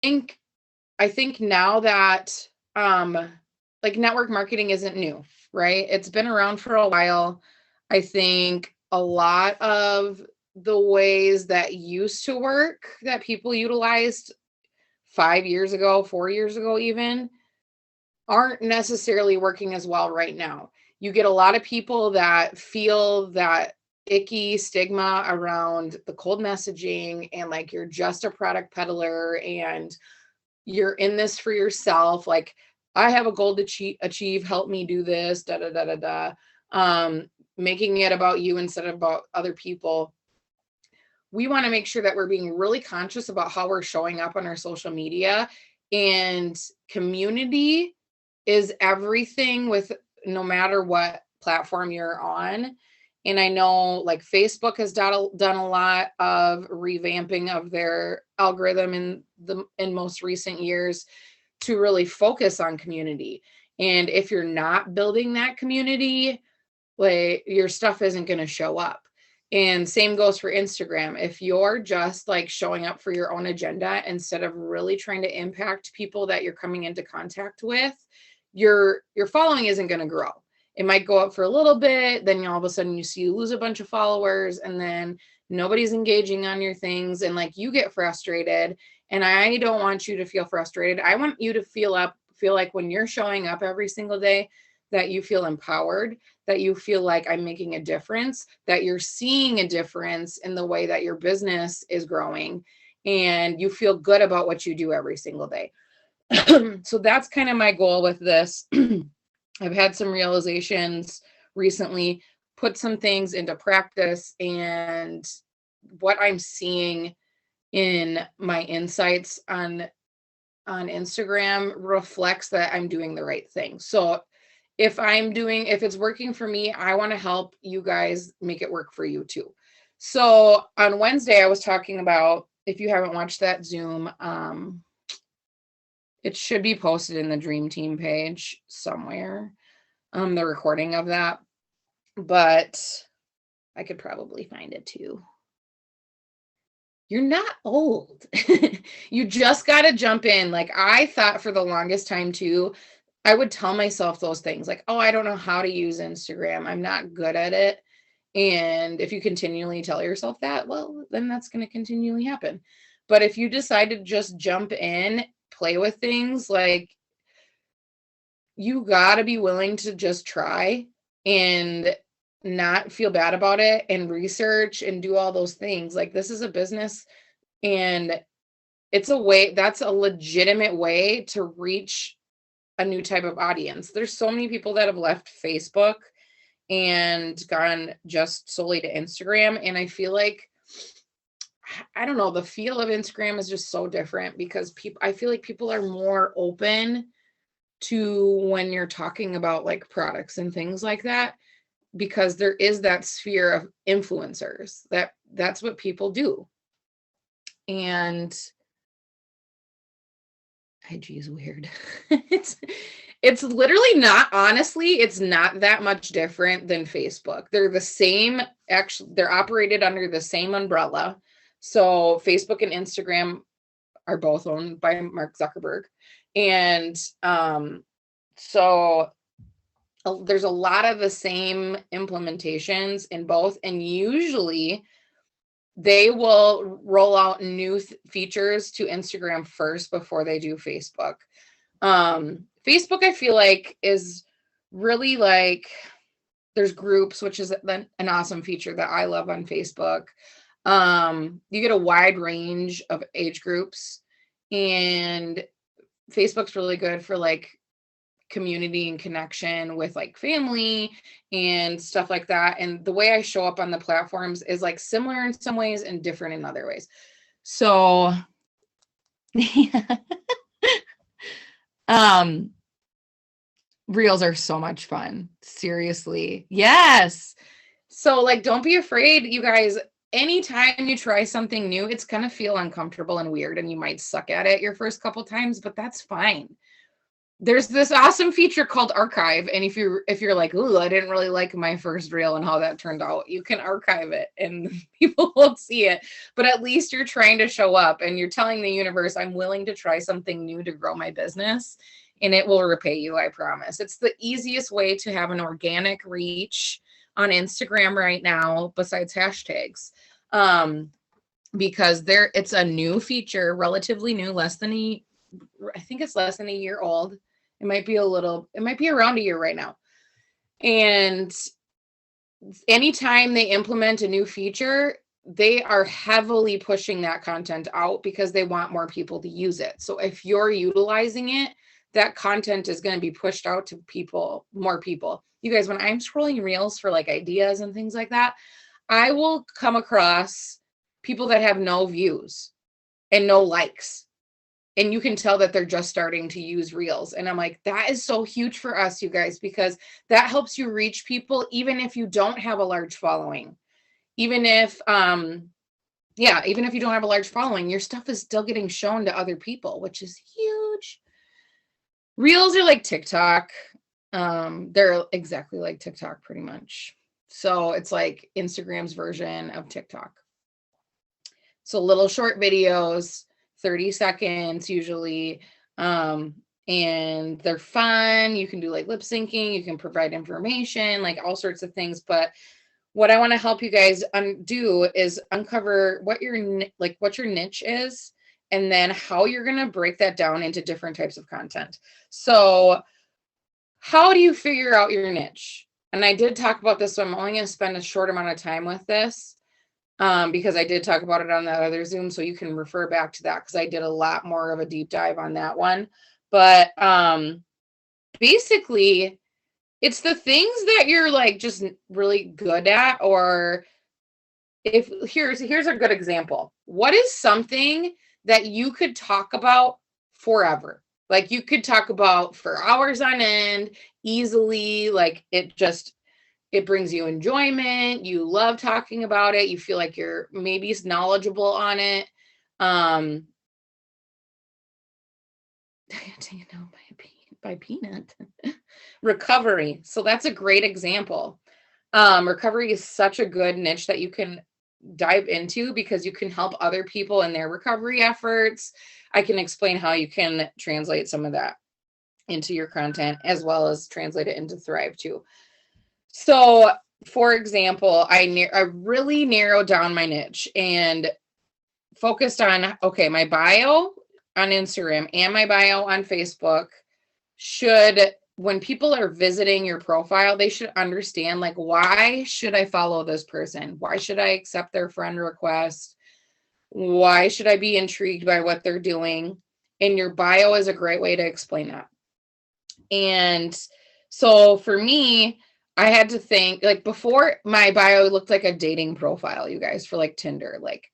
think I think now that like network marketing isn't new, right? It's been around for a while. I think a lot of the ways that used to work that people utilized 5 years ago, 4 years ago, even aren't necessarily working as well right now. You get a lot of people that feel that icky stigma around the cold messaging and like you're just a product peddler and you're in this for yourself. Like, I have a goal to achieve, help me do this, da da da da da. Making it about you instead of about other people. We want to make sure that we're being really conscious about how we're showing up on our social media, and community is everything with no matter what platform you're on. And I know like Facebook has done a lot of revamping of their algorithm in most recent years to really focus on community. And if you're not building that community, like your stuff isn't going to show up. And same goes for Instagram. If you're just like showing up for your own agenda instead of really trying to impact people that you're coming into contact with, your following isn't going to grow. It might go up for a little bit, then all of a sudden you lose a bunch of followers, and then nobody's engaging on your things, and like you get frustrated. And I don't want you to feel frustrated. I want you to feel like when you're showing up every single day, that you feel empowered, that you feel like I'm making a difference, that you're seeing a difference in the way that your business is growing, and you feel good about what you do every single day. So that's kind of my goal with this. I've had some realizations recently, put some things into practice, and what I'm seeing in my insights on Instagram reflects that I'm doing the right thing. So if it's working for me, I want to help you guys make it work for you too. So on Wednesday, I was talking about, if you haven't watched that Zoom, it should be posted in the Dream Team page somewhere, the recording of that, but I could probably find it too. You're not old. You just got to jump in. Like, I thought for the longest time too, I would tell myself those things like, oh, I don't know how to use Instagram, I'm not good at it. And if you continually tell yourself that, well, then that's going to continually happen. But if you decide to just jump in, play with things, like, you got to be willing to just try and not feel bad about it and research and do all those things. Like, this is a business, and that's a legitimate way to reach a new type of audience. There's so many people that have left Facebook and gone just solely to Instagram. And I feel like, I don't know, the feel of Instagram is just so different because I feel like people are more open to when you're talking about like products and things like that, because there is that sphere of influencers that's what people do. And IG is weird. It's literally not, honestly, it's not that much different than Facebook. They're the same, actually, they're operated under the same umbrella. So Facebook and Instagram are both owned by Mark Zuckerberg. And so there's a lot of the same implementations in both. And usually they will roll out new features to Instagram first before they do Facebook. Facebook, I feel like, is really like, there's groups, which is an awesome feature that I love on Facebook. You get a wide range of age groups, and Facebook's really good for like community and connection with like family and stuff like that. And the way I show up on the platforms is like similar in some ways and different in other ways. So reels are so much fun. Seriously. Yes. So like, don't be afraid, you guys. Anytime you try something new, it's going to feel uncomfortable and weird, and you might suck at it your first couple times, but that's fine. there's this awesome feature called archive, and if you're like, ooh, I didn't really like my first reel and how that turned out, you can archive it and people won't see it, but at least you're trying to show up and you're telling the universe, I'm willing to try something new to grow my business, and it will repay you, I promise. It's the easiest way to have an organic reach on Instagram right now besides hashtags. Because it's a new feature, relatively new, I think it's less than a year old. It might be around a year right now. And anytime they implement a new feature, they are heavily pushing that content out because they want more people to use it. So if you're utilizing it, that content is going to be pushed out to more people. You guys, when I'm scrolling reels for like ideas and things like that, I will come across people that have no views and no likes. And you can tell that they're just starting to use reels. And I'm like, that is so huge for us, you guys, because that helps you reach people, even if you don't have a large following. Even if you don't have a large following, your stuff is still getting shown to other people, which is huge. Reels are like TikTok. They're exactly like TikTok pretty much. So it's like Instagram's version of TikTok. So little short videos, 30 seconds usually. And they're fun. You can do like lip syncing, you can provide information, like all sorts of things. But what I want to help you guys do is uncover what your niche is, and then how you're going to break that down into different types of content. So how do you figure out your niche? And I did talk about this, so I'm only going to spend a short amount of time with this. Because I did talk about it on that other Zoom, so you can refer back to that because I did a lot more of a deep dive on that one. But basically, it's the things that you're like just really good at, or here's a good example. What is something that you could talk about forever? Like you could talk about for hours on end, easily, like it brings you enjoyment. You love talking about it. You feel like you're maybe knowledgeable on it. By Peanut. Recovery. So that's a great example. Recovery is such a good niche that you can dive into because you can help other people in their recovery efforts. I can explain how you can translate some of that into your content as well as translate it into Thrive too. So, for example, I really narrowed down my niche and focused on, okay, my bio on Instagram and my bio on Facebook when people are visiting your profile, they should understand, like, why should I follow this person? Why should I accept their friend request? Why should I be intrigued by what they're doing? And your bio is a great way to explain that. And so for me, I had to think, like, before, my bio looked like a dating profile, you guys, for like Tinder, like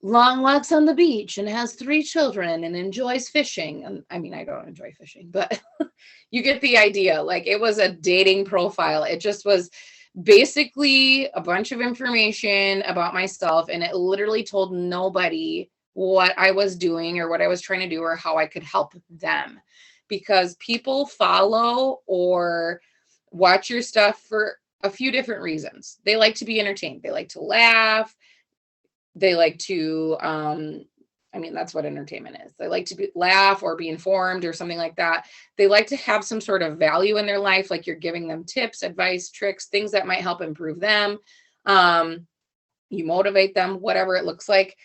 long walks on the beach and has 3 children and enjoys fishing. And I mean, I don't enjoy fishing, but you get the idea. Like, it was a dating profile. It just was basically a bunch of information about myself, and it literally told nobody what I was doing or what I was trying to do or how I could help them, because people follow or watch your stuff for a few different reasons. They like to be entertained. They like to laugh. They like to, that's what entertainment is. They like to laugh or be informed or something like that. They like to have some sort of value in their life, like you're giving them tips, advice, tricks, things that might help improve them. You motivate them, whatever it looks like.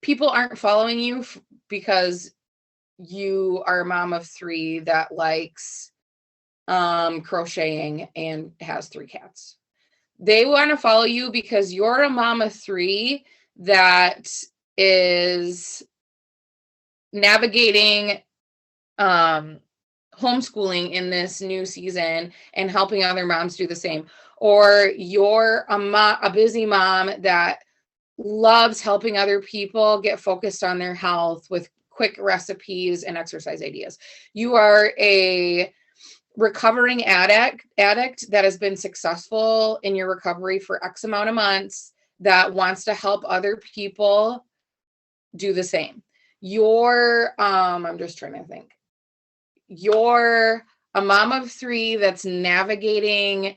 People aren't following you because you are a mom of 3 that likes crocheting and has 3 cats. They want to follow you because you're a mom of 3 that is navigating homeschooling in this new season and helping other moms do the same. Or you're a busy mom that loves helping other people get focused on their health with quick recipes and exercise ideas. You are a recovering addict that has been successful in your recovery for X amount of months that wants to help other people do the same. I'm just trying to think. you're a mom of 3 that's navigating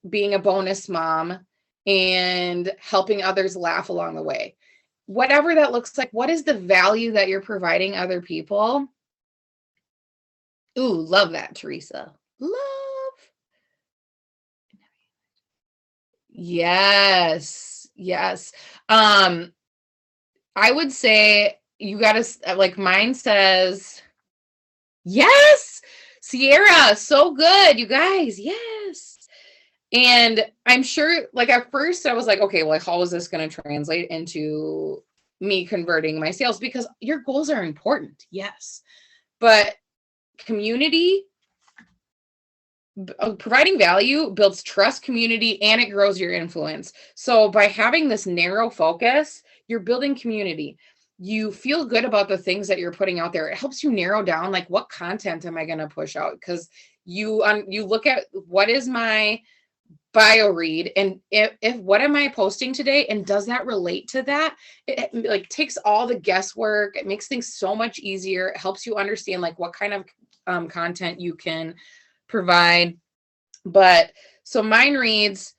being a bonus mom and helping others laugh along the way. Whatever that looks like, what is the value that you're providing other people? Ooh, love that, Teresa. Love. Yes. Yes. I would say you got to, like, mine says, yes, Sierra, so good, you guys. Yes. And I'm sure, like, at first I was like, okay, well, how is this going to translate into me converting my sales? Because your goals are important. Yes. But community, providing value builds trust, community, and it grows your influence. So by having this narrow focus, you're building community. You feel good about the things that you're putting out there. It helps you narrow down, like, what content am I going to push out? Because you look at what is my bio read, and if what am I posting today, and does that relate to that? It like takes all the guesswork. It makes things so much easier. It helps you understand, like, what kind of content you can provide. But so mine reads,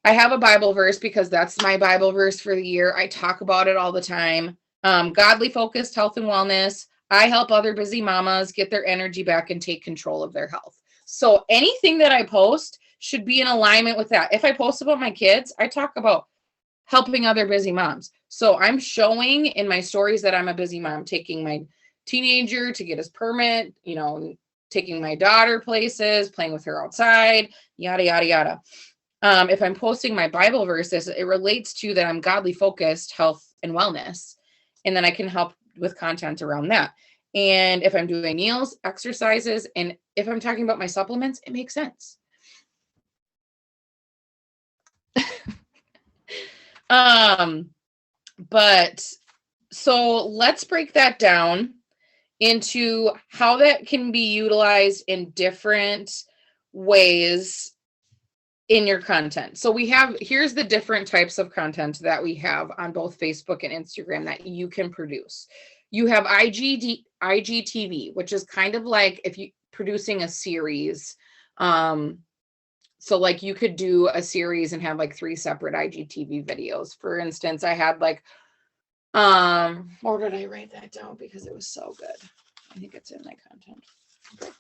I have a Bible verse because that's my Bible verse for the year. I talk about it all the time. Godly focused health and wellness. I help other busy mamas get their energy back and take control of their health. So anything that I post should be in alignment with that. If I post about my kids, I talk about helping other busy moms. So I'm showing in my stories that I'm a busy mom, taking my teenager to get his permit, taking my daughter places, playing with her outside, yada, yada, yada. If I'm posting my Bible verses, it relates to that I'm godly focused, health and wellness. And then I can help with content around that. And if I'm doing meals, exercises, and if I'm talking about my supplements, it makes sense. But so let's break that down into how that can be utilized in different ways in your content. So here's the different types of content that we have on both Facebook and Instagram that you can produce. You have IGTV, which is kind of like if you producing a series. So like you could do a series and have like 3 separate IGTV videos. For instance, I had like, or did I write that down because it was so good? I think it's in my content book.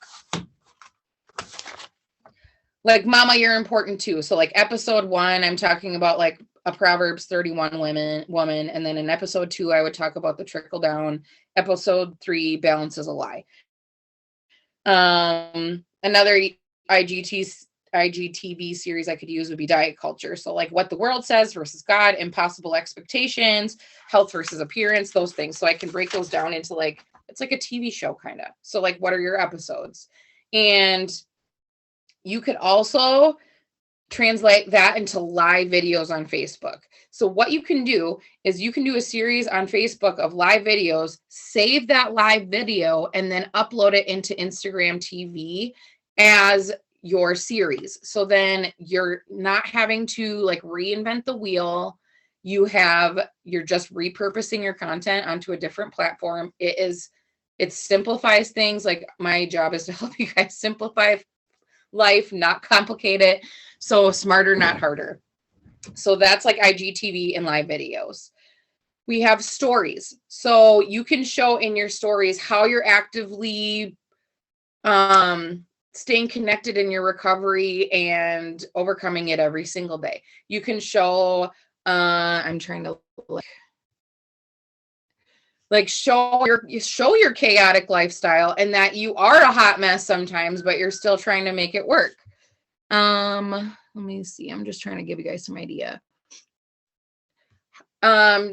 Like, Mama, you're important too. So like episode 1, I'm talking about like a Proverbs 31 woman. And then in episode 2, I would talk about the trickle down. Episode 3, balance is a lie. Another IGTV series I could use would be diet culture. So like what the world says versus God, impossible expectations, health versus appearance, those things. So I can break those down into like, it's like a TV show kind of. So like, what are your episodes? And you could also translate that into live videos on Facebook. So what you can do is you can do a series on Facebook of live videos, save that live video, and then upload it into Instagram TV as your series. So then you're not having to like reinvent the wheel. You're just repurposing your content onto a different platform. It simplifies things. Like, my job is to help you guys simplify life, not complicate it. So smarter, not harder. So that's like IGTV and live videos. We have stories. So you can show in your stories how you're actively staying connected in your recovery and overcoming it every single day. You can show, I'm trying to show your chaotic lifestyle and that you are a hot mess sometimes, but you're still trying to make it work. Let me see. I'm just trying to give you guys some idea.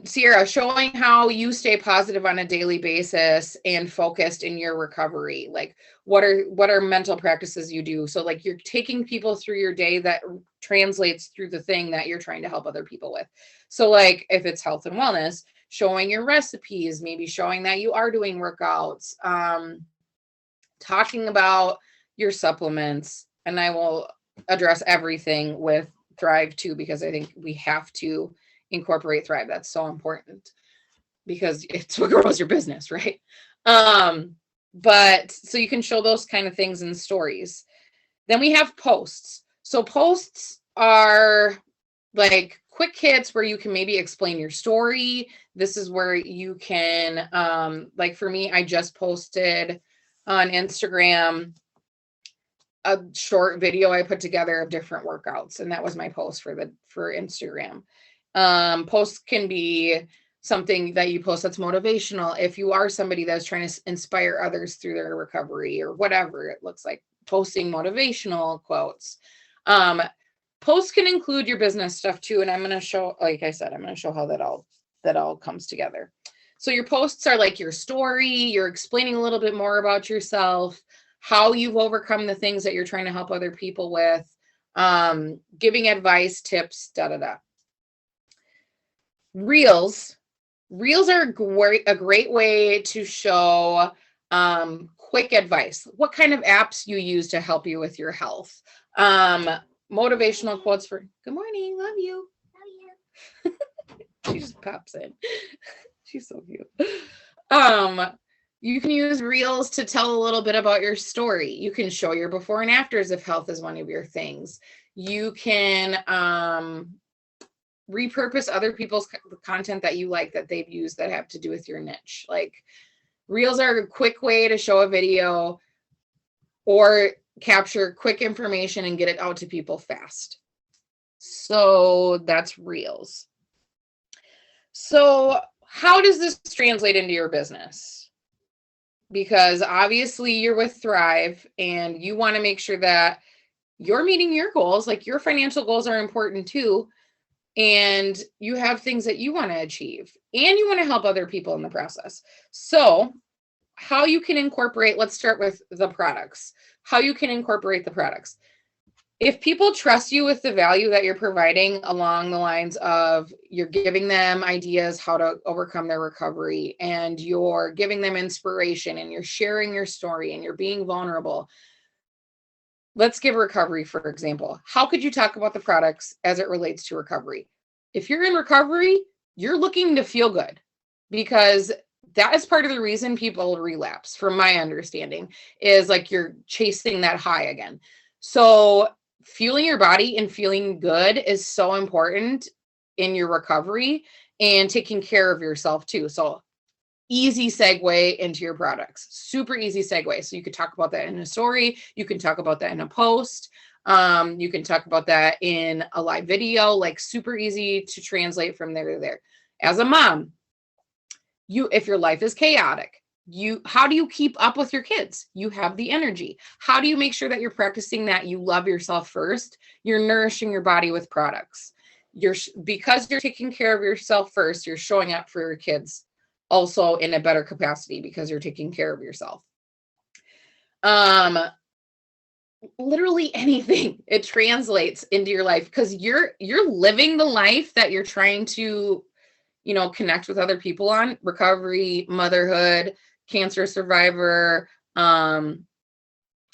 Sierra, showing how you stay positive on a daily basis and focused in your recovery. Like, what are mental practices you do? So like, you're taking people through your day that translates through the thing that you're trying to help other people with. So like, if it's health and wellness, showing your recipes, maybe showing that you are doing workouts, talking about your supplements. And I will address everything with Thrive too, because I think we have to incorporate Thrive. That's so important because it's what grows your business, right? But so you can show those kind of things in stories. Then we have posts. So posts are like quick hits where you can maybe explain your story. This is where you can, like for me, I just posted on Instagram a short video I put together of different workouts, and that was my post for Instagram. Posts can be something that you post that's motivational. If you are somebody that's trying to inspire others through their recovery or whatever it looks like, posting motivational quotes. Posts can include your business stuff too. And I'm going to show, like I said, I'm going to show how that all comes together. So your posts are like your story, you're explaining a little bit more about yourself, how you've overcome the things that you're trying to help other people with, giving advice, tips, Reels are a great way to show quick advice. What kind of apps you use to help you with your health. Motivational quotes for good morning, love you. She just pops in. She's so cute. You can use Reels to tell a little bit about your story. You can show your before and afters if health is one of your things. You can repurpose other people's content that you like that they've used that have to do with your niche. Like Reels are a quick way to show a video or capture quick information and get it out to people fast. So that's Reels. So how does this translate into your business? Because obviously you're with Thrive and you want to make sure that you're meeting your goals. Like your financial goals are important too. And you have things that you want to achieve and you want to help other people in the process. So how you can incorporate, let's start with the products, how you can incorporate the products. If people trust you with the value that you're providing along the lines of you're giving them ideas how to overcome their recovery and you're giving them inspiration and you're sharing your story and you're being vulnerable. Let's give recovery, for example. How could you talk about the products as it relates to recovery? If you're in recovery, you're looking to feel good because that is part of the reason people relapse, from my understanding, is like you're chasing that high again. So fueling your body and feeling good is so important in your recovery and taking care of yourself too. So easy segue into your products, super easy segue. So you could talk about that in a story. You can talk about that in a post. You can talk about that in a live video, like super easy to translate from there to there. As a mom, if your life is chaotic, how do you keep up with your kids? You have the energy. How do you make sure that you're practicing that you love yourself first? You're nourishing your body with products. Because you're taking care of yourself first, you're showing up for your kids also in a better capacity because you're taking care of yourself. Literally anything, it translates into your life because you're living the life that you're trying to, connect with other people on. Recovery, motherhood, cancer survivor,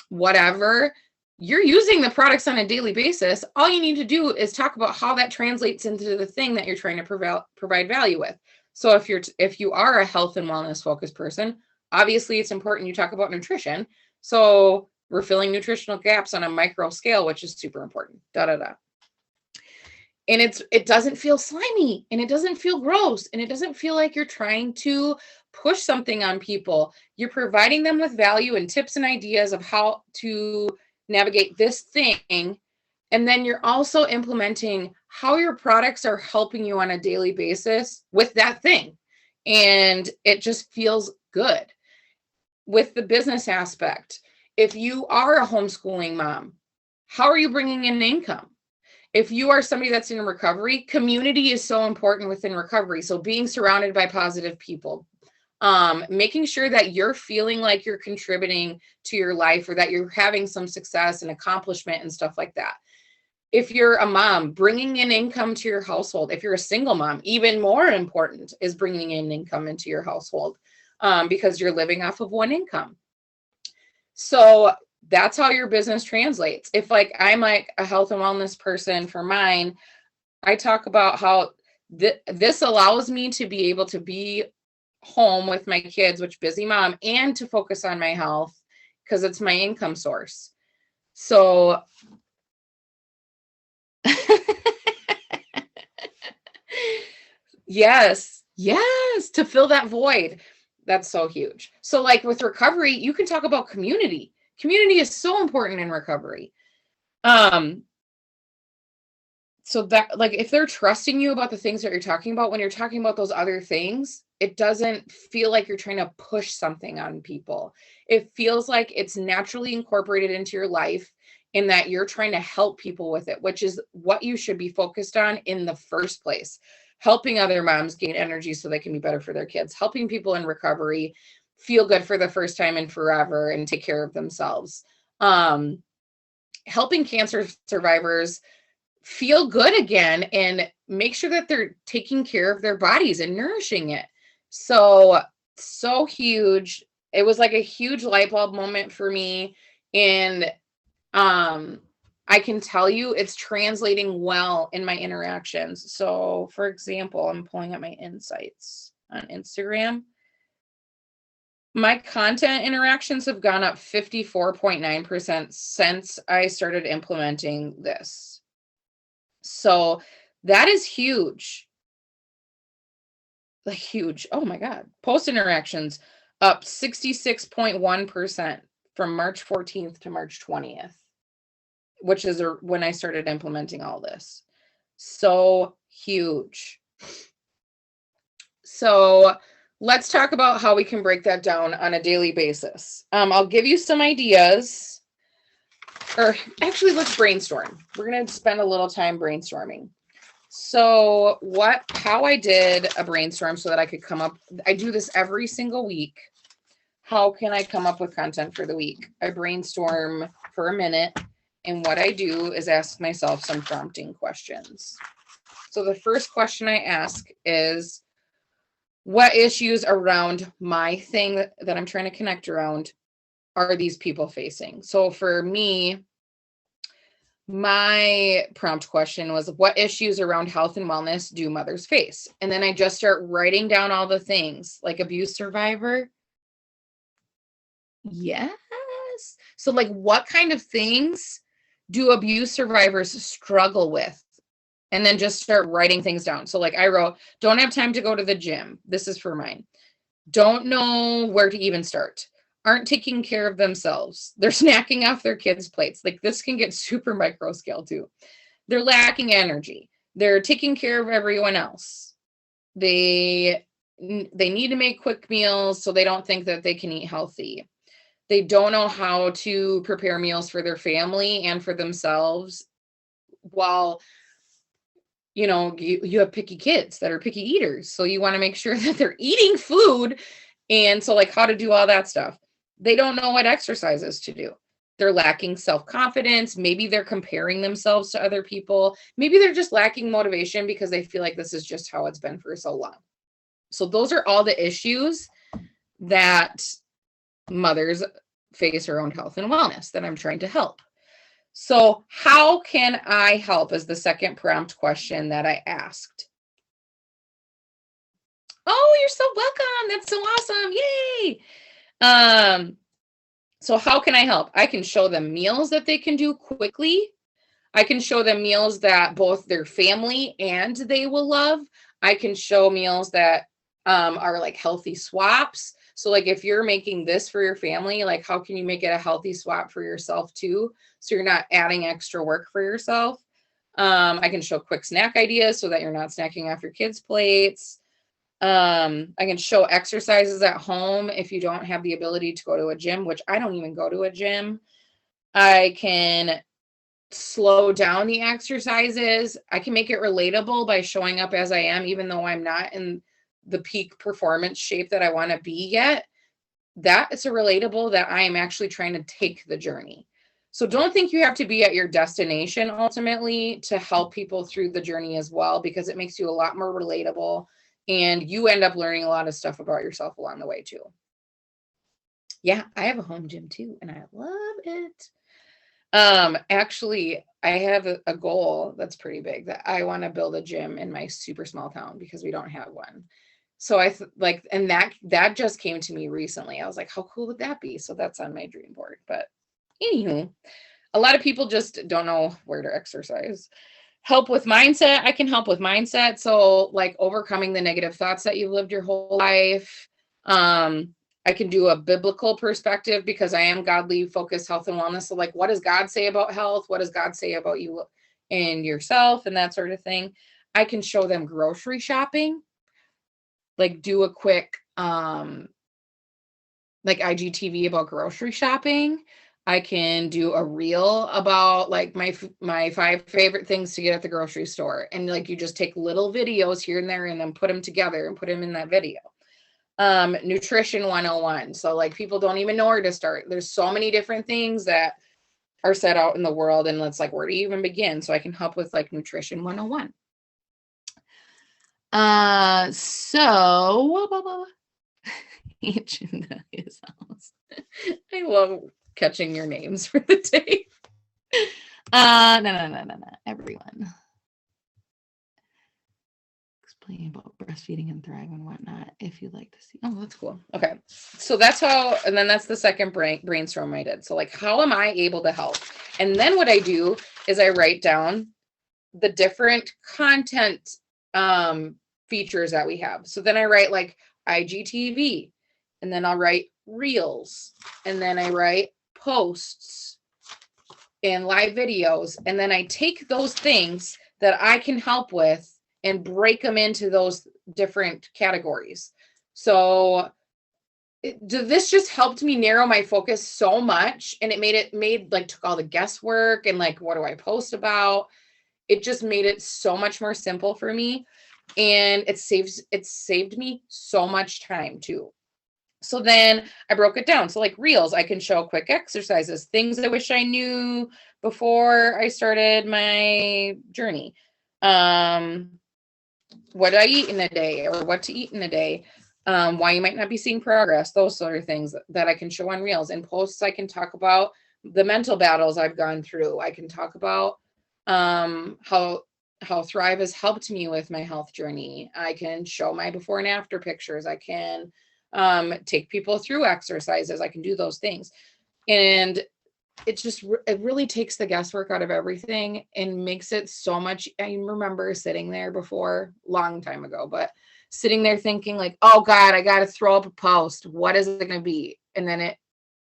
whatever. You're using the products on a daily basis. All you need to do is talk about how that translates into the thing that you're trying to provide value with. So if you are a health and wellness focused person, obviously it's important you talk about nutrition. So we're filling nutritional gaps on a micro scale, which is super important. And it doesn't feel slimy and it doesn't feel gross and it doesn't feel like you're trying to push something on people. You're providing them with value and tips and ideas of how to navigate this thing. And then you're also implementing how your products are helping you on a daily basis with that thing. And it just feels good. With the business aspect, if you are a homeschooling mom, how are you bringing in income? If you are somebody that's in recovery, community is so important within recovery. So being surrounded by positive people, making sure that you're feeling like you're contributing to your life or that you're having some success and accomplishment and stuff like that. If you're a mom, bringing in income to your household. If you're a single mom, even more important is bringing in income into your household because you're living off of one income. So that's how your business translates. If I'm like a health and wellness person for mine, I talk about how this allows me to be able to be home with my kids, which busy mom, and to focus on my health because it's my income source. So yes, to fill that void. That's so huge. So like with recovery, you can talk about community. Community is so important in recovery. So that, like, if they're trusting you about the things that you're talking about, when you're talking about those other things, it doesn't feel like you're trying to push something on people. It feels like it's naturally incorporated into your life in that you're trying to help people with it, which is what you should be focused on in the first place. Helping other moms gain energy so they can be better for their kids, helping people in recovery feel good for the first time in forever and take care of themselves. Helping cancer survivors feel good again and make sure that they're taking care of their bodies and nourishing it. So huge. It was like a huge light bulb moment for me. And I can tell you it's translating well in my interactions. So for example, I'm pulling up my insights on Instagram. My content interactions have gone up 54.9% since I started implementing this. So that is huge. Like huge. Oh my God. Post interactions up 66.1% from March 14th to March 20th, which is when I started implementing all this. So huge. So let's talk about how we can break that down on a daily basis. I'll give you some ideas. Or actually, let's brainstorm. We're going to spend a little time brainstorming. So how I did a brainstorm so that I could come up, I do this every single week. How can I come up with content for the week? I brainstorm for a minute, and what I do is ask myself some prompting questions. So the first question I ask is, what issues around my thing that I'm trying to connect around are these people facing? So for me, my prompt question was, what issues around health and wellness do mothers face? And then I just start writing down all the things, like abuse survivor. Yes. So like, what kind of things do abuse survivors struggle with? And then just start writing things down. So like I wrote, don't have time to go to the gym. This is for mine. Don't know where to even start. Aren't taking care of themselves. They're snacking off their kids' plates. Like this can get super micro scale too. They're lacking energy. They're taking care of everyone else. They need to make quick meals so they don't think that they can eat healthy. They don't know how to prepare meals for their family and for themselves while, you know, you have picky kids that are picky eaters. So you want to make sure that they're eating food. And so like how to do all that stuff. They don't know what exercises to do. They're lacking self-confidence. Maybe they're comparing themselves to other people. Maybe they're just lacking motivation because they feel like this is just how it's been for so long. So those are all the issues that mothers face around health and wellness that I'm trying to help. So how can I help is the second prompt question that I asked. Oh, you're so welcome. That's so awesome. Yay. So how can I help? I can show them meals that they can do quickly. I can show them meals that both their family and they will love. I can show meals that are like healthy swaps. So like if you're making this for your family, like how can you make it a healthy swap for yourself too? So you're not adding extra work for yourself. I can show quick snack ideas so that you're not snacking off your kids' plates. I can show exercises at home if you don't have the ability to go to a gym, which I don't even go to a gym. I can slow down the exercises. I can make it relatable by showing up as I am, even though I'm not in the peak performance shape that I want to be yet. That is a relatable that I am actually trying to take the journey. So don't think you have to be at your destination ultimately to help people through the journey as well, because it makes you a lot more relatable and you end up learning a lot of stuff about yourself along the way too. Yeah, I have a home gym too, and I love it. Actually, I have a goal that's pretty big that I want to build a gym in my super small town because we don't have one. So like, and that just came to me recently. I was like, how cool would that be? So that's on my dream board. But anywho, a lot of people just don't know where to exercise. Help with mindset. I can help with mindset. So like overcoming the negative thoughts that you've lived your whole life. I can do a biblical perspective because I am godly focused health and wellness. So like, what does God say about health? What does God say about you and yourself and that sort of thing? I can show them grocery shopping, like do a quick, like IGTV about grocery shopping. I can do a reel about like my 5 favorite things to get at the grocery store. And like, you just take little videos here and there and then put them together and put them in that video. Nutrition 101. So like people don't even know where to start. There's so many different things that are set out in the world. And it's like, where do you even begin? So I can help with like nutrition 101. So his house. I love catching your names for the day. No. Everyone. Explain about breastfeeding and Thrive and whatnot if you'd like to see. Oh, that's cool. Okay. So that's how, and then that's the second brainstorm I did. So like, how am I able to help? And then what I do is I write down the different content features that we have. So then I write like IGTV, and then I'll write reels, and then I write posts and live videos. And then I take those things that I can help with and break them into those different categories. So this just helped me narrow my focus so much. And it made like, took all the guesswork and like, what do I post about? It just made it so much more simple for me. And it saved me so much time too. So then I broke it down. So like reels, I can show quick exercises, things I wish I knew before I started my journey. What I eat in a day or what to eat in a day, why you might not be seeing progress, those sort of things that I can show on reels. And posts, I can talk about the mental battles I've gone through. I can talk about how Thrive has helped me with my health journey. I can show my before and after pictures. I can take people through exercises. I can do those things. And it really takes the guesswork out of everything and makes it so much. I remember sitting there before, long time ago, but sitting there thinking like, oh God, I got to throw up a post. What is it going to be? And then it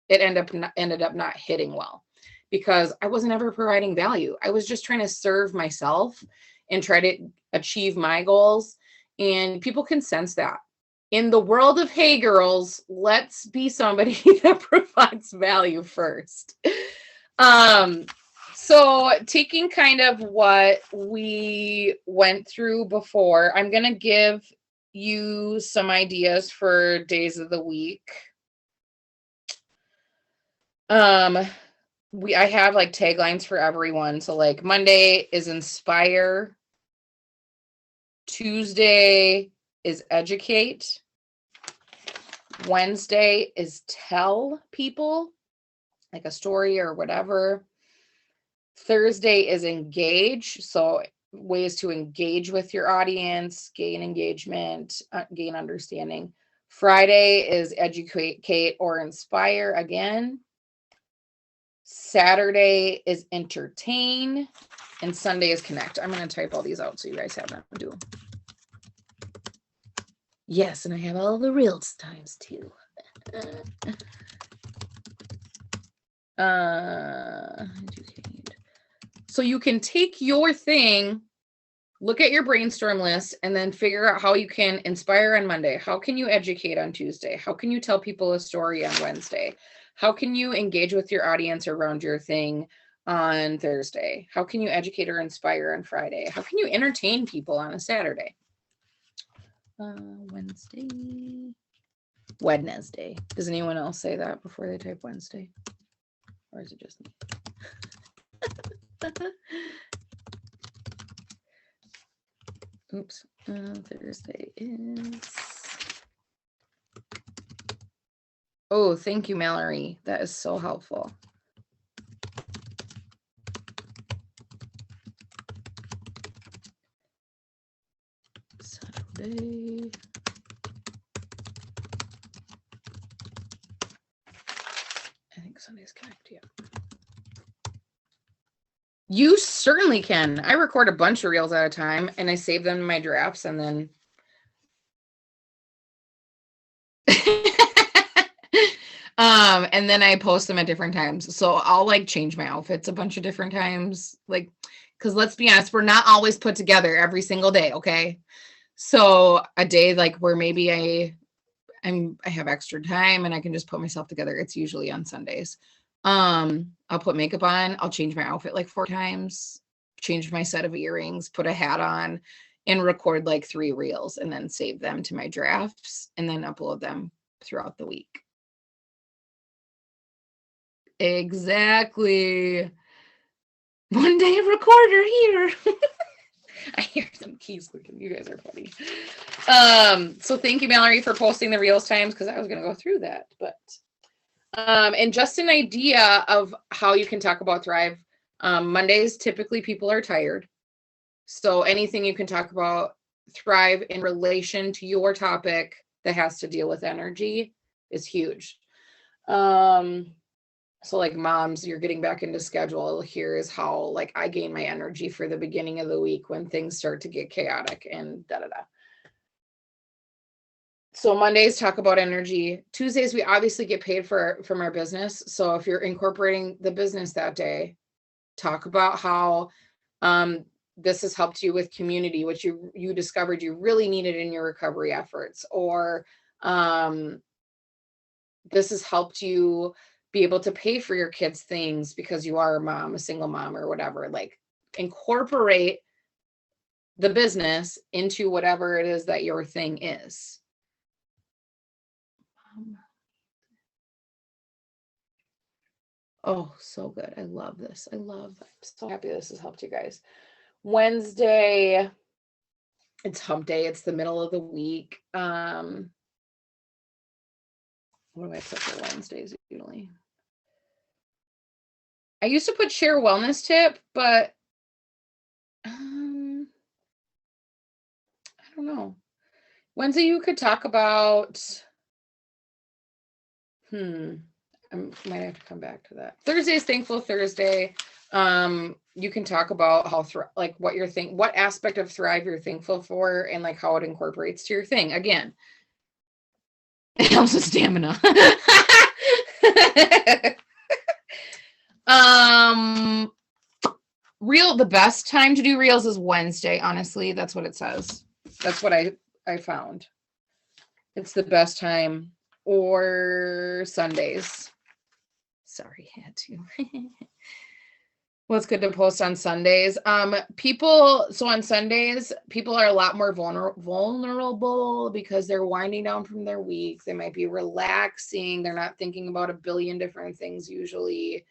ended up not hitting well because I wasn't ever providing value. I was just trying to serve myself and try to achieve my goals. And people can sense that. In the world of Hey Girls, let's be somebody that provides value first. So taking kind of what we went through before, I'm going to give you some ideas for days of the week. I have like taglines for everyone. So like Monday is inspire. Tuesday is educate. Wednesday is tell people like a story or whatever. Thursday is engage. So ways to engage with your audience, gain engagement, gain understanding. Friday is educate or inspire again. Saturday is entertain. And Sunday is connect. I'm going to type all these out so you guys have them to do. Yes, and I have all the real times too. So you can take your thing, look at your brainstorm list, and then figure out how you can inspire on Monday. How can you educate on Tuesday? How can you tell people a story on Wednesday? How can you engage with your audience around your thing on Thursday? How can you educate or inspire on Friday? How can you entertain people on a Saturday? Wednesday. Does anyone else say that before they type Wednesday? Or is it just me? Oops. Thursday is... Oh, thank you, Mallory. That is so helpful. Saturday Sundays connect, yeah. You certainly can. I record a bunch of reels at a time and I save them in my drafts and then and then I post them at different times. So I'll like change my outfits a bunch of different times. Like, because let's be honest, we're not always put together every single day, okay? So a day like where maybe I have extra time and I can just put myself together. It's usually on Sundays. I'll put makeup on, I'll change my outfit like 4 times, change my set of earrings, put a hat on, and record like 3 reels and then save them to my drafts and then upload them throughout the week. Exactly. One day recorder here. I hear some keys clicking. You guys are funny. So thank you, Mallory, for posting the reels times because I was going to go through that. But and just an idea of how you can talk about Thrive. Mondays, typically people are tired. So anything you can talk about Thrive in relation to your topic that has to deal with energy is huge. So like moms, you're getting back into schedule. Here's how like I gain my energy for the beginning of the week when things start to get chaotic and da-da-da. So Mondays talk about energy. Tuesdays, we obviously get paid from our business. So if you're incorporating the business that day, talk about how this has helped you with community, which you discovered you really needed in your recovery efforts, or this has helped you be able to pay for your kids' things because you are a mom, a single mom or whatever. Like incorporate the business into whatever it is that your thing is. Oh, so good. I love this. I'm so happy this has helped you guys. Wednesday, it's hump day. It's the middle of the week. What do I put for Wednesdays usually? I used to put share wellness tip, but I don't know. Wednesday, you could talk about, I might have to come back to that. Thursday is Thankful Thursday. You can talk about how, like what what aspect of Thrive you're thankful for and like how it incorporates to your thing. Again, it helps with stamina. The best time to do reels is Wednesday. Honestly, that's what it says. That's what I found. It's the best time, or Sundays. Sorry, had to. Well, it's good to post on Sundays. So on Sundays, people are a lot more vulnerable because they're winding down from their week. They might be relaxing. They're not thinking about a billion different things usually.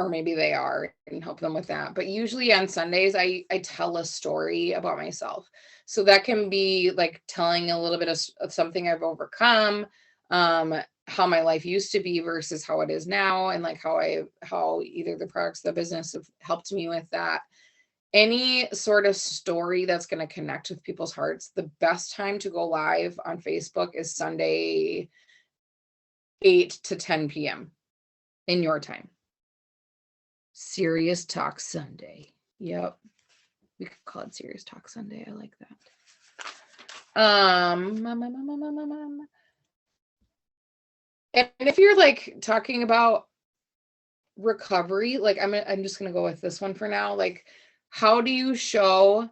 Or maybe they are, and help them with that. But usually on Sundays, I tell a story about myself. So that can be like telling a little bit of something I've overcome, how my life used to be versus how it is now, and like how either the products, the business have helped me with that. Any sort of story that's going to connect with people's hearts. The best time to go live on Facebook is Sunday, 8 to 10 p.m. in your time. Serious Talk Sunday. Yep. We could call it Serious Talk Sunday. I like that. And if you're like talking about recovery, like I'm just going to go with this one for now. Like, how do you show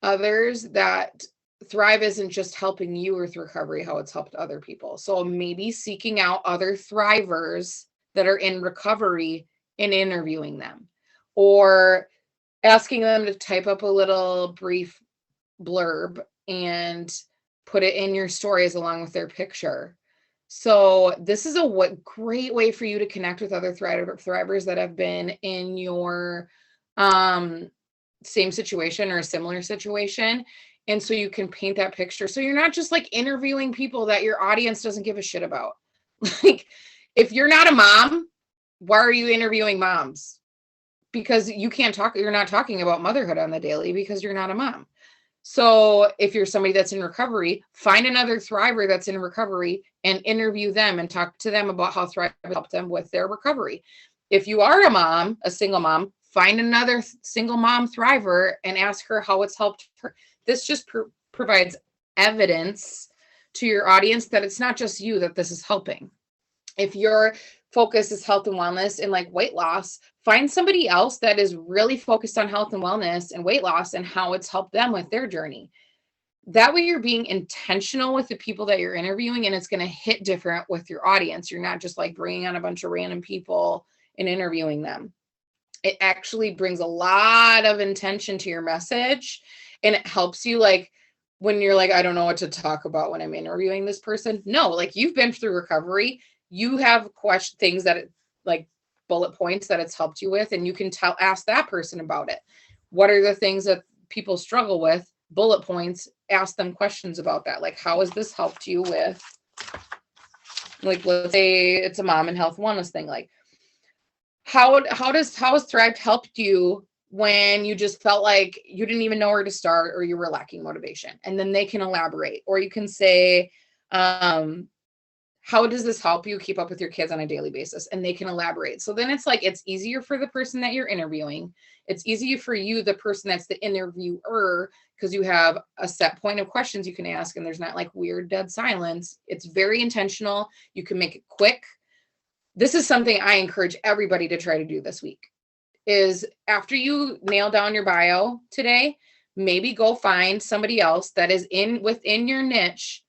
others that Thrive isn't just helping you with recovery, how it's helped other people? So maybe seeking out other Thrivers that are in recovery and interviewing them, or asking them to type up a little brief blurb and put it in your stories along with their picture. So this is a great way for you to connect with other Thrivers that have been in your same situation or a similar situation. And so you can paint that picture. So you're not just like interviewing people that your audience doesn't give a shit about. Like, if you're not a mom, why are you interviewing moms? Because you're not talking about motherhood on the daily because you're not a mom. So if you're somebody that's in recovery, find another Thriver that's in recovery and interview them and talk to them about how Thrive helped them with their recovery. If you are a mom, a single mom, find another single mom thriver and ask her how it's helped her. This just provides evidence to your audience that it's not just you that this is helping. If your focus is health and wellness and like weight loss, find somebody else that is really focused on health and wellness and weight loss and how it's helped them with their journey. That way you're being intentional with the people that you're interviewing, and it's going to hit different with your audience. You're not just like bringing on a bunch of random people and interviewing them. It actually brings a lot of intention to your message, and it helps you, like, when you're like, I don't know what to talk about when I'm interviewing this person. No, like, you've been through recovery. You have things that like bullet points that it's helped you with, and you can ask that person about it. What are the things that people struggle with? Bullet points, ask them questions about that. Like, how has this helped you with, like, let's say it's a mom and health wellness thing. Like, how has Thrive helped you when you just felt like you didn't even know where to start or you were lacking motivation? And then they can elaborate. Or you can say, how does this help you keep up with your kids on a daily basis? And they can elaborate. So then it's like, it's easier for the person that you're interviewing. It's easier for you, the person that's the interviewer, because you have a set point of questions you can ask, and there's not like weird dead silence. It's very intentional. You can make it quick. This is something I encourage everybody to try to do this week, is after you nail down your bio today, maybe go find somebody else that is within your niche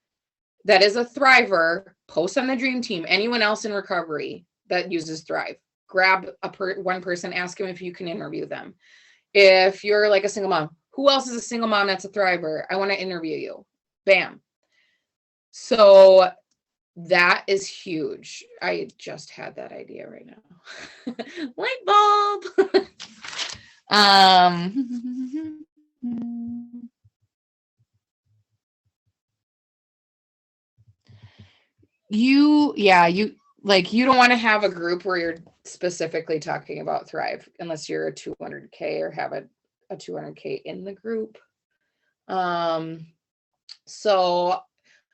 that is a thriver. Post on the dream team, anyone else in recovery that uses Thrive. Grab one person, ask them if you can interview them. If you're like a single mom, who else is a single mom that's a thriver? I want to interview you. Bam. So that is huge. I just had that idea right now. Light bulb. You don't want to have a group where you're specifically talking about Thrive unless you're a 200K or have a 200K in the group. So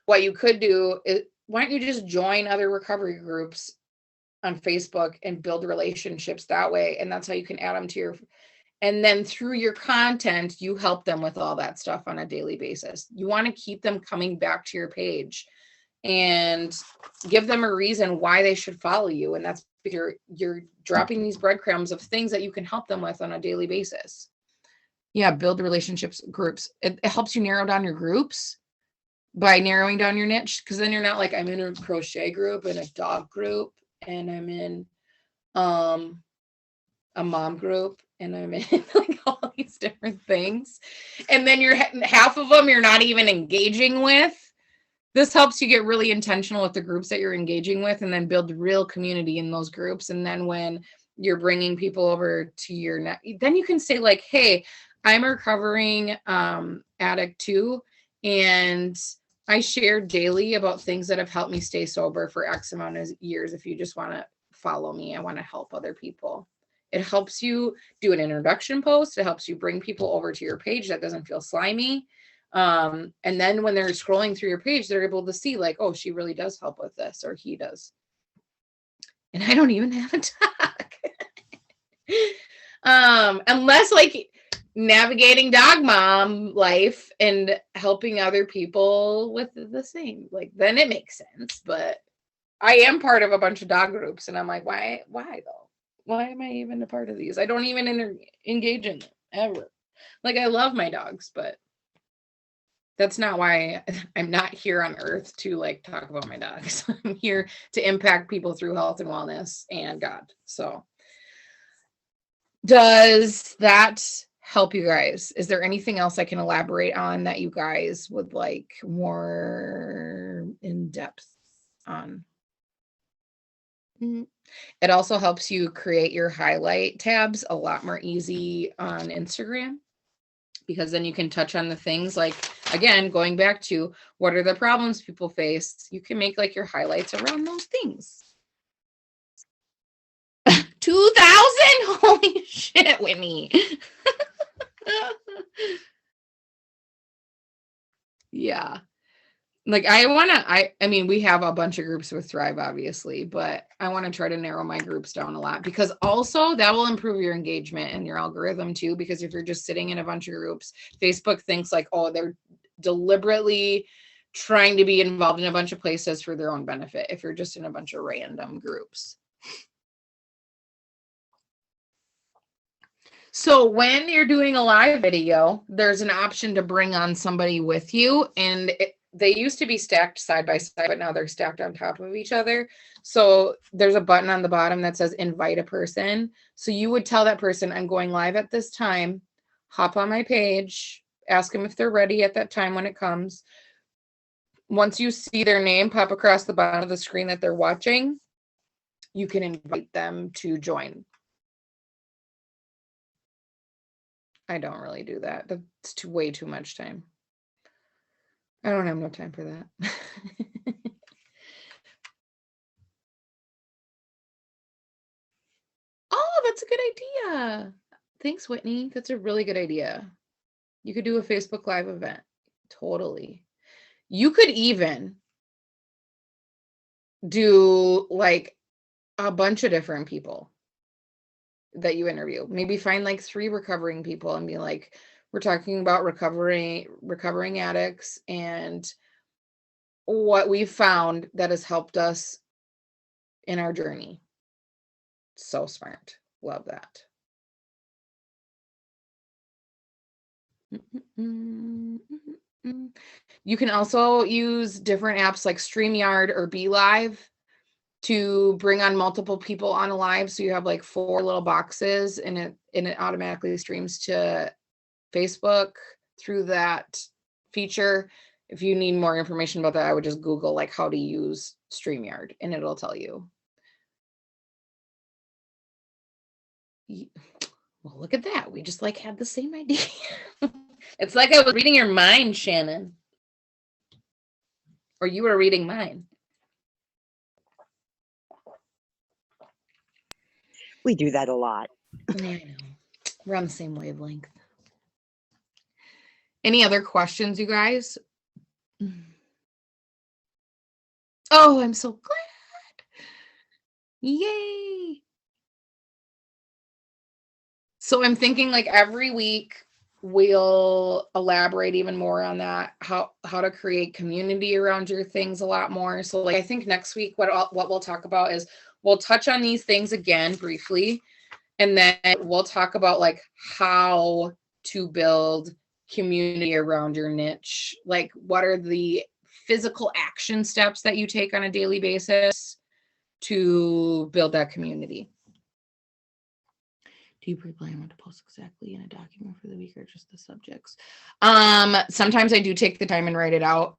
what you could do is, why don't you just join other recovery groups on Facebook and build relationships that way? And that's how you can add them to your, and then through your content, you help them with all that stuff on a daily basis. You want to keep them coming back to your page and give them a reason why they should follow you. And that's because you're dropping these breadcrumbs of things that you can help them with on a daily basis. Yeah, build relationships, groups. It helps you narrow down your groups by narrowing down your niche, because then you're not like, I'm in a crochet group and a dog group, and I'm in a mom group, and I'm in like all these different things. And then you're half of them you're not even engaging with. This helps you get really intentional with the groups that you're engaging with, and then build real community in those groups. And then when you're bringing people over to your net, then you can say like, hey, I'm a recovering addict too, and I share daily about things that have helped me stay sober for X amount of years. If you just want to follow me, I want to help other people. It helps you do an introduction post. It helps you bring people over to your page that doesn't feel slimy. And then when they're scrolling through your page, they're able to see like, oh, she really does help with this, or he does. And I don't even have a dog. Unless like navigating dog mom life and helping other people with the same, like, then it makes sense. But I am part of a bunch of dog groups, and I'm like, why though? Why am I even a part of these? I don't even engage in them ever. Like, I love my dogs, but that's not why. I'm not here on earth to like talk about my dogs. I'm here to impact people through health and wellness and God. So does that help you guys? Is there anything else I can elaborate on that you guys would like more in depth on? It also helps you create your highlight tabs a lot more easy on Instagram, because then you can touch on the things like, again, going back to what are the problems people face, you can make like your highlights around those things. 2,000? Holy shit, Whitney. Yeah. Like I mean, we have a bunch of groups with Thrive, obviously, but I want to try to narrow my groups down a lot, because also that will improve your engagement and your algorithm too. Because if you're just sitting in a bunch of groups, Facebook thinks like, oh, they're deliberately trying to be involved in a bunch of places for their own benefit if you're just in a bunch of random groups. So when you're doing a live video, there's an option to bring on somebody with you, and they used to be stacked side by side, but now they're stacked on top of each other. So there's a button on the bottom that says invite a person. So you would tell that person, I'm going live at this time, hop on my page, ask them if they're ready at that time when it comes. Once you see their name pop across the bottom of the screen that they're watching, you can invite them to join. I don't really do that. That's way too much time. I don't have no time for that. Oh, that's a good idea. Thanks, Whitney. That's a really good idea. You could do a Facebook Live event. Totally. You could even do like a bunch of different people that you interview. Maybe find like 3 recovering people and be like, we're talking about recovering addicts and what we've found that has helped us in our journey. So smart. Love that. You can also use different apps like StreamYard or BeLive to bring on multiple people on a live. So you have like 4 little boxes, and it automatically streams to Facebook through that feature. If you need more information about that, I would just Google like how to use StreamYard and it'll tell you. Well, look at that. We just like had the same idea. It's like I was reading your mind, Shannon. Or you were reading mine. We do that a lot. I know. We're on the same wavelength. Any other questions, you guys? Oh, I'm so glad. Yay. So I'm thinking like every week we'll elaborate even more on that, how to create community around your things a lot more. So like I think next week what we'll talk about is we'll touch on these things again briefly, and then we'll talk about like how to build community around your niche. Like what are the physical action steps that you take on a daily basis to build that community. Do you pre-plan what to post exactly in a document for the week or just the subjects? Sometimes I do take the time and write it out.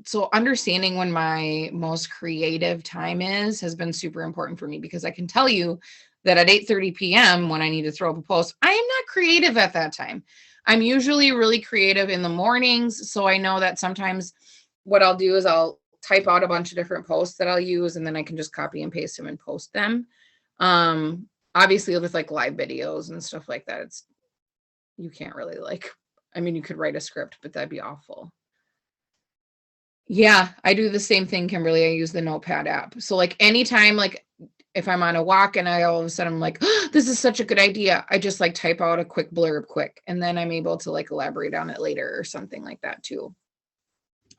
So understanding when my most creative time has been super important for me, because I can tell you that at 8:30 p.m. when I need to throw up a post, I am not creative at that time. I'm usually really creative in the mornings. So I know that sometimes what I'll do is I'll type out a bunch of different posts that I'll use, and then I can just copy and paste them and post them. Obviously with like live videos and stuff like that, you can't really you could write a script, but that'd be awful. Yeah, I do the same thing, Kimberly. I use the Notepad app. So like anytime, like if I'm on a walk and I all of a sudden I'm like, oh, this is such a good idea, I just like type out a quick blurb quick, and then I'm able to like elaborate on it later or something like that too.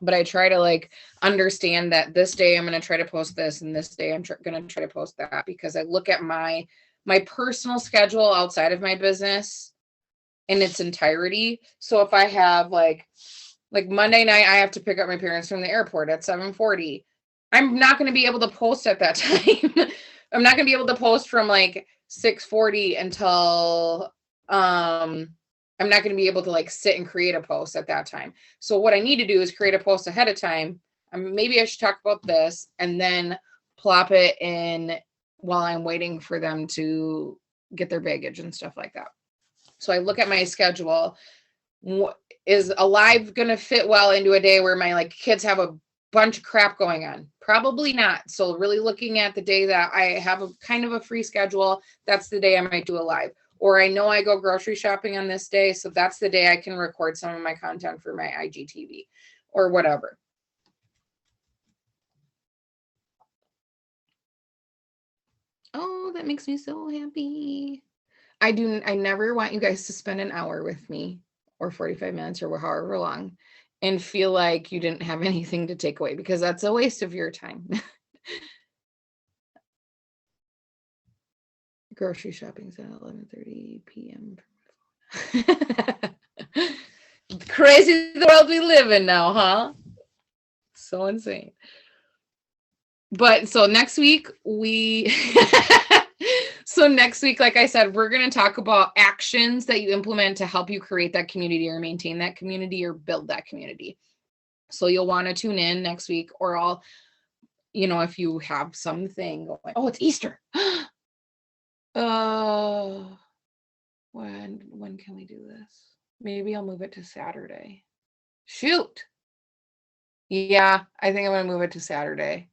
But I try to like understand that this day I'm going to try to post this, and this day I'm going to try to post that, because I look at my personal schedule outside of my business in its entirety. So if I have like Monday night, I have to pick up my parents from the airport at 7:40. I'm not going to be able to post at that time. I'm not going to be able to post from like 6:40 until, I'm not going to be able to like sit and create a post at that time. So what I need to do is create a post ahead of time. Maybe I should talk about this and then plop it in while I'm waiting for them to get their baggage and stuff like that. So I look at my schedule. Is a live going to fit well into a day where my like kids have a bunch of crap going on? Probably not. So really looking at the day that I have a kind of a free schedule, that's the day I might do a live. Or I know I go grocery shopping on this day, so that's the day I can record some of my content for my IGTV or whatever. Oh, that makes me so happy. I never want you guys to spend an hour with me or 45 minutes or however long and feel like you didn't have anything to take away, because that's a waste of your time. Grocery shopping's at 11:30 p.m. Crazy the world we live in now, huh? So insane. But so next week so next week, like I said, we're going to talk about actions that you implement to help you create that community or maintain that community or build that community. So you'll want to tune in next week, or I'll, if you have something going, oh, it's Easter. When can we do this? Maybe I'll move it to Saturday. Shoot. Yeah, I think I'm going to move it to Saturday,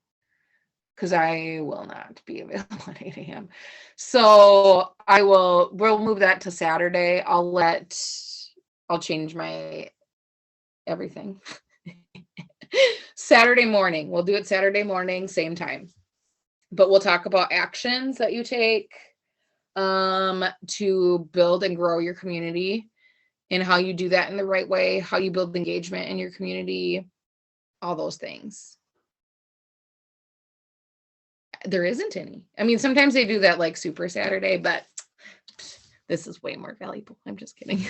because I will not be available at 8 a.m. So we'll move that to Saturday. I'll change my everything. Saturday morning. We'll do it Saturday morning, same time. But we'll talk about actions that you take to build and grow your community, and how you do that in the right way, how you build engagement in your community, all those things. There isn't any. I mean, sometimes they do that like Super Saturday, but this is way more valuable. I'm just kidding.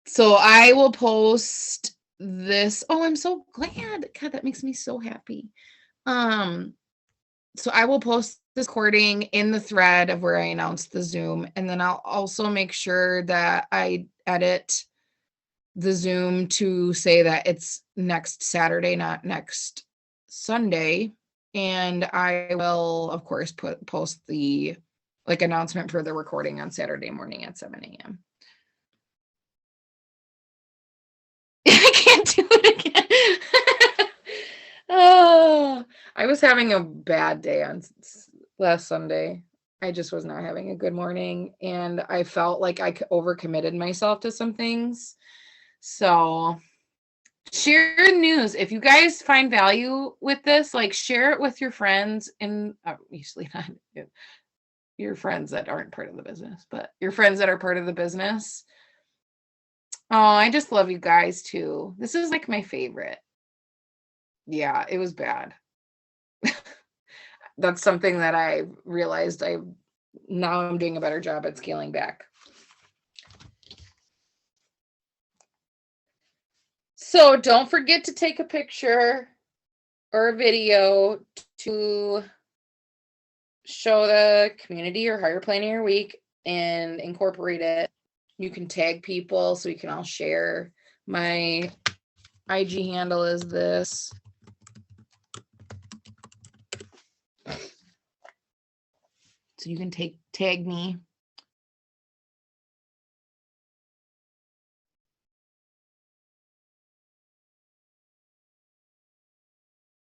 So I will post this. Oh, I'm so glad. God, that makes me so happy. So I will post this recording in the thread of where I announced the Zoom, and then I'll also make sure that I edit the Zoom to say that it's next Saturday, not next Sunday. And I will, of course, post the announcement for the recording on Saturday morning at 7 a.m. I can't do it again. Oh, I was having a bad day on last Sunday. I just was not having a good morning, and I felt like I overcommitted myself to some things. So share the news. If you guys find value with this, share it with your friends, and usually not your friends that aren't part of the business, but your friends that are part of the business. Oh, I just love you guys too. This is like my favorite. Yeah, it was bad. That's something that I realized now I'm doing a better job at scaling back. So don't forget to take a picture or a video to show the community or how you're planning your week and incorporate it. You can tag people so we can all share. My IG handle is this. So you can tag me.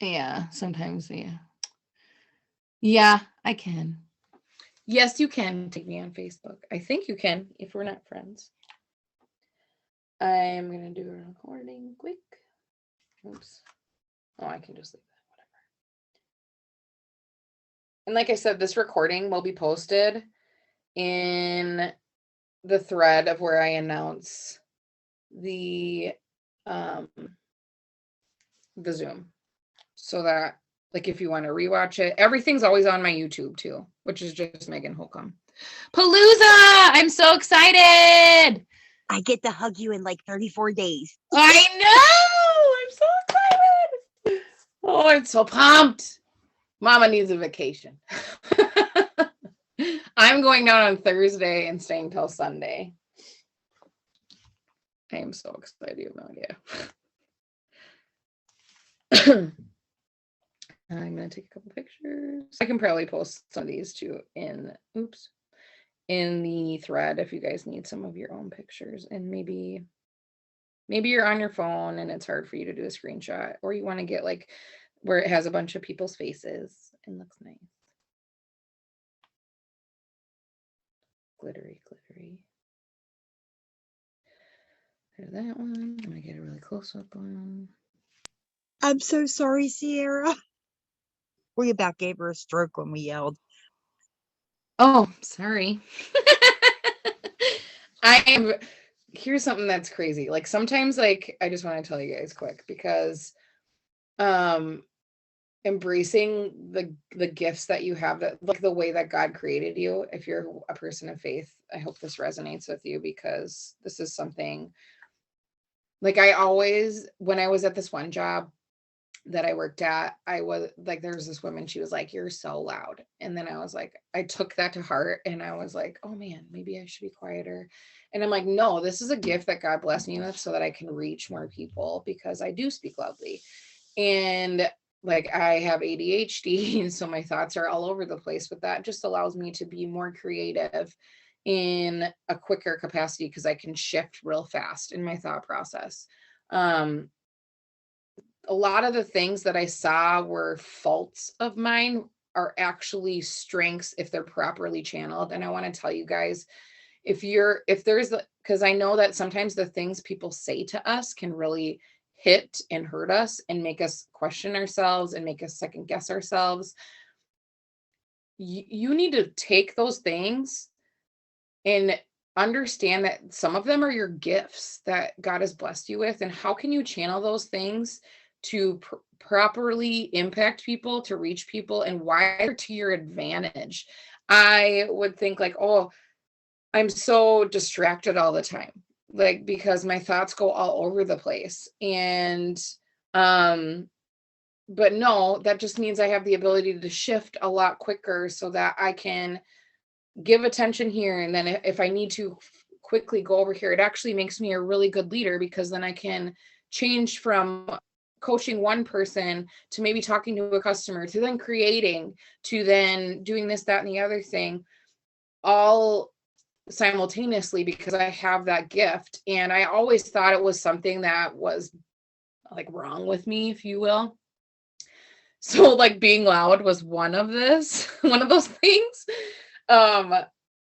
Yeah, sometimes, yeah. Yeah, I can. Yes, you can take me on Facebook. I think you can if we're not friends. I'm going to do a recording quick. Oops. Oh, I can just leave that, whatever. And like I said, this recording will be posted in the thread of where I announce the Zoom. So that, if you want to rewatch it, everything's always on my YouTube too, which is just Megan Holcomb. Palooza! I'm so excited! I get to hug you in like 34 days. I know! I'm so excited! Oh, I'm so pumped. Mama needs a vacation. I'm going down on Thursday and staying till Sunday. I am so excited. You have no idea. I'm going to take a couple pictures. I can probably post some of these too in the thread if you guys need some of your own pictures. And maybe you're on your phone and it's hard for you to do a screenshot, or you want to get where it has a bunch of people's faces and looks nice. Glittery. There's that one. I'm going to get a really close up one. I'm so sorry, Sierra. We about gave her a stroke when we yelled. Oh, sorry. I am here's something that's crazy. Like sometimes like I just want to tell you guys quick because um embracing the gifts that you have, that like the way that God created you, if you're a person of faith, I hope this resonates with you because this is something like I always when I was at this one job that I worked at, I was like, there was this woman, she was like, "You're so loud." And then I was like, I took that to heart and I was like, oh man, maybe I should be quieter. And I'm like, no, this is a gift that God blessed me with so that I can reach more people because I do speak loudly. And like I have ADHD, so my thoughts are all over the place, but that just allows me to be more creative in a quicker capacity because I can shift real fast in my thought process. Um, a lot of the things that I saw were faults of mine are actually strengths if they're properly channeled. And I want to tell you guys, if there's because I know that sometimes the things people say to us can really hit and hurt us and make us question ourselves and make us second guess ourselves. You need to take those things and understand that some of them are your gifts that God has blessed you with. And how can you channel those things to properly impact people, to reach people, and why they're to your advantage? I would think, like, oh, I'm so distracted all the time, like, because my thoughts go all over the place. And, um, but no, that just means I have the ability to shift a lot quicker so that I can give attention here, and then if I need to quickly go over here, it actually makes me a really good leader because then I can change from coaching one person to maybe talking to a customer to then creating to then doing this, that, and the other thing all simultaneously because I have that gift. And I always thought it was something that was like wrong with me, if you will. So like being loud was one of one of those things. Um,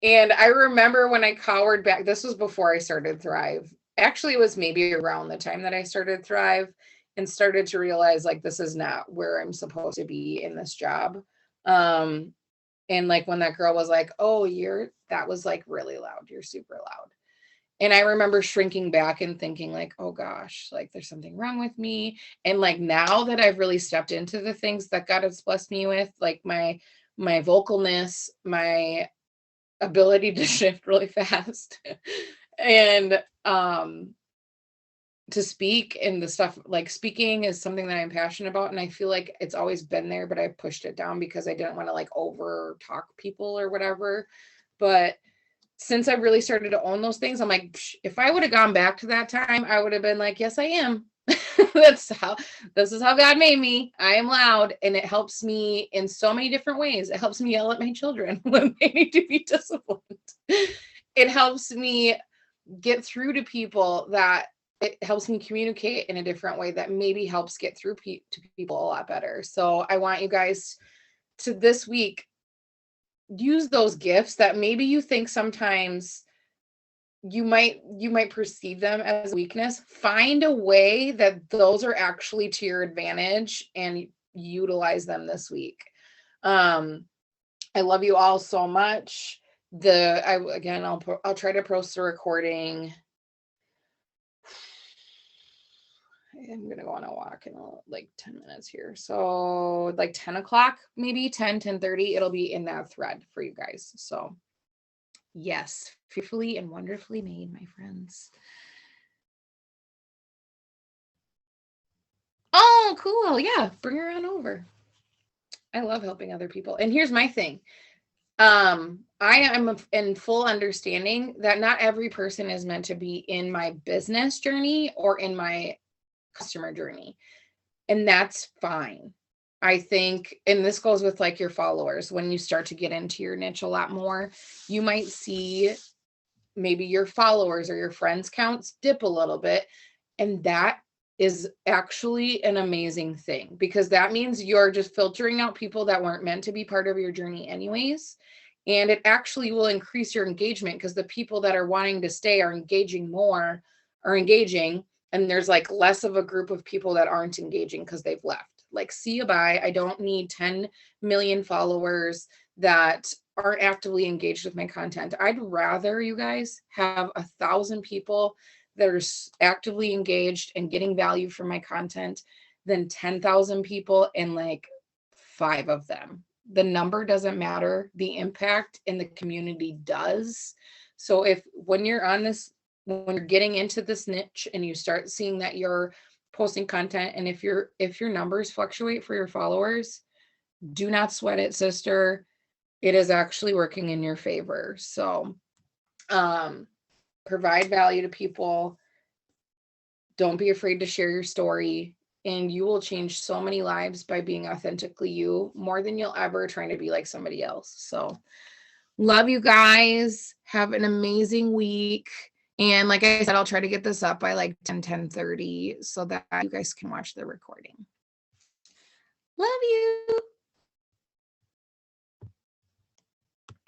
and I remember when I cowered back, this was before I started Thrive. Actually, it was maybe around the time that I started Thrive and started to realize like this is not where I'm supposed to be in this job. And like when that girl was like, "Oh, that was like really loud. You're super loud." And I remember shrinking back and thinking like, oh gosh, like there's something wrong with me. And like now that I've really stepped into the things that God has blessed me with, like my vocalness, my ability to shift really fast and to speak, and the stuff like speaking is something that I'm passionate about, and I feel like it's always been there, but I pushed it down because I didn't want to like over talk people or whatever. But since I really started to own those things, I'm like, if I would have gone back to that time, I would have been like, yes, I am. This is how God made me. I am loud. And it helps me in so many different ways. It helps me yell at my children when they need to be disciplined. It helps me get through to people, that it helps me communicate in a different way that maybe helps get through to people a lot better. So I want you guys to this week use those gifts that maybe you think sometimes you might perceive them as weakness. Find a way that those are actually to your advantage and utilize them this week. I love you all so much. I'll try to post the recording. I'm gonna go on a walk in like 10 minutes here. So like 10 o'clock, maybe 10:30, it'll be in that thread for you guys. So yes, fearfully and wonderfully made, my friends. Oh, cool. Yeah, bring her on over. I love helping other people. And here's my thing. I am in full understanding that not every person is meant to be in my business journey or in my customer journey. And that's fine. I think, and this goes with like your followers, when you start to get into your niche a lot more, you might see maybe your followers or your friends counts dip a little bit. And that is actually an amazing thing, because that means you're just filtering out people that weren't meant to be part of your journey anyways. And it actually will increase your engagement because the people that are wanting to stay are engaging more, are engaging, and there's like less of a group of people that aren't engaging because they've left. Like, see you bye. I don't need 10 million followers that aren't actively engaged with my content. I'd rather, you guys, have 1,000 people that are actively engaged and getting value from my content than 10,000 people and like 5 of them. The number doesn't matter. The impact in the community does. So when you're getting into this niche and you start seeing that you're posting content, and if your numbers fluctuate for your followers, do not sweat it, sister. It is actually working in your favor. So provide value to people. Don't be afraid to share your story, and you will change so many lives by being authentically you, more than you'll ever trying to be like somebody else. So love you guys. Have an amazing week. And like I said, I'll try to get this up by like 10:30 so that you guys can watch the recording. Love you.